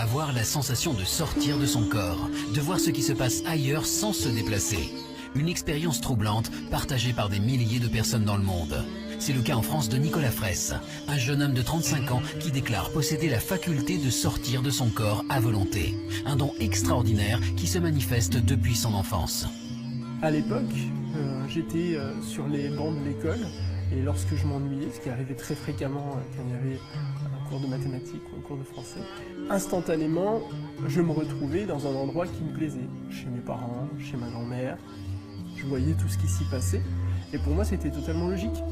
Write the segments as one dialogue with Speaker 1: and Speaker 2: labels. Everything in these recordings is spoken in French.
Speaker 1: Avoir la sensation de sortir de son corps, de voir ce qui se passe ailleurs sans se déplacer. Une expérience troublante partagée par des milliers de personnes dans le monde. C'est le cas en France de Nicolas Fraisse, un jeune homme de 35 ans qui déclare posséder la faculté de sortir de son corps à volonté. Un don extraordinaire qui se manifeste depuis son enfance.
Speaker 2: À l'époque, j'étais sur les bancs de l'école et lorsque je m'ennuyais, ce qui arrivait très fréquemment quand il y avait un cours de mathématiques ou un cours de français, instantanément, je me retrouvais dans un endroit qui me plaisait, chez mes parents, chez ma grand-mère. Je voyais tout ce qui s'y passait et pour moi, c'était totalement logique.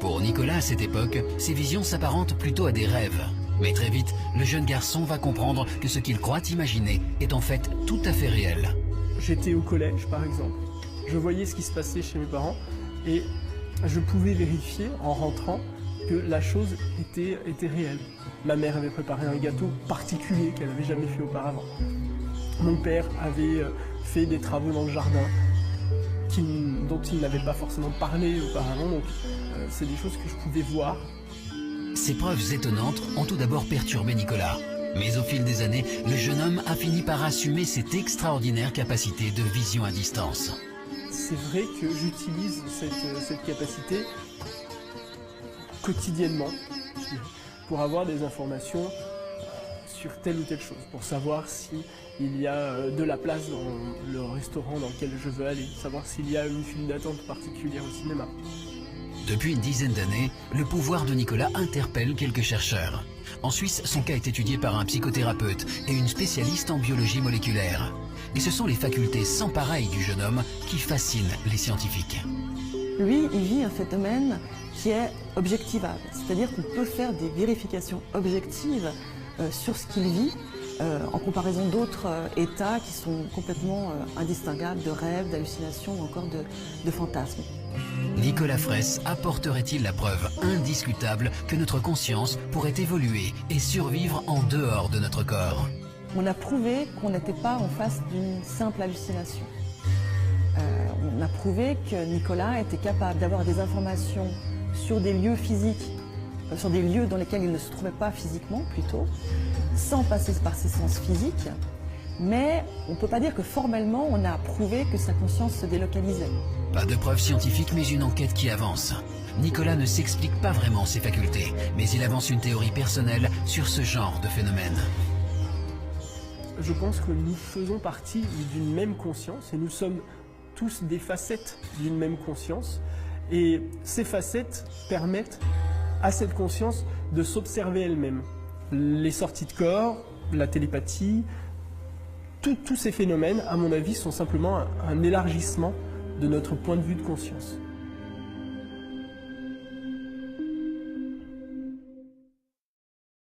Speaker 1: Pour Nicolas, à cette époque, ces visions s'apparentent plutôt à des rêves. Mais très vite, le jeune garçon va comprendre que ce qu'il croit imaginer est en fait tout à fait réel.
Speaker 2: J'étais au collège, par exemple. Je voyais ce qui se passait chez mes parents et je pouvais vérifier en rentrant que la chose était réelle. Ma mère avait préparé un gâteau particulier qu'elle n'avait jamais fait auparavant. Mon père avait fait des travaux dans le jardin dont il n'avait pas forcément parlé auparavant, donc c'est des choses que je pouvais voir.
Speaker 1: Ces preuves étonnantes ont tout d'abord perturbé Nicolas. Mais au fil des années, le jeune homme a fini par assumer cette extraordinaire capacité de vision à distance.
Speaker 2: C'est vrai que j'utilise cette capacité quotidiennement pour avoir des informations sur telle ou telle chose, pour savoir s'il y a de la place dans le restaurant dans lequel je veux aller, savoir s'il y a une file d'attente particulière au cinéma.
Speaker 1: Depuis une dizaine d'années, le pouvoir de Nicolas interpelle quelques chercheurs. En Suisse, son cas est étudié par un psychothérapeute et une spécialiste en biologie moléculaire. Et ce sont les facultés sans pareil du jeune homme qui fascinent les scientifiques.
Speaker 3: Lui, il vit un phénomène qui est objectivable, c'est-à-dire qu'on peut faire des vérifications objectives sur ce qu'il vit, en comparaison d'autres états qui sont complètement indistinguables de rêves, d'hallucinations ou encore de fantasmes.
Speaker 1: Nicolas Fraisse apporterait-il la preuve indiscutable que notre conscience pourrait évoluer et survivre en dehors de notre corps?
Speaker 3: On a prouvé qu'on n'était pas en face d'une simple hallucination. On a prouvé que Nicolas était capable d'avoir des informations sur des lieux physiques, sur des lieux dans lesquels il ne se trouvait pas physiquement plutôt, sans passer par ses sens physiques, mais on ne peut pas dire que formellement on a prouvé que sa conscience se délocalisait.
Speaker 1: Pas de preuves scientifiques, mais une enquête qui avance. Nicolas ne s'explique pas vraiment ses facultés, mais il avance une théorie personnelle sur ce genre de phénomène.
Speaker 2: Je pense que nous faisons partie d'une même conscience et nous sommes tous des facettes d'une même conscience. Et ces facettes permettent à cette conscience de s'observer elle-même. Les sorties de corps, la télépathie, tous ces phénomènes, à mon avis, sont simplement un élargissement de notre point de vue de conscience.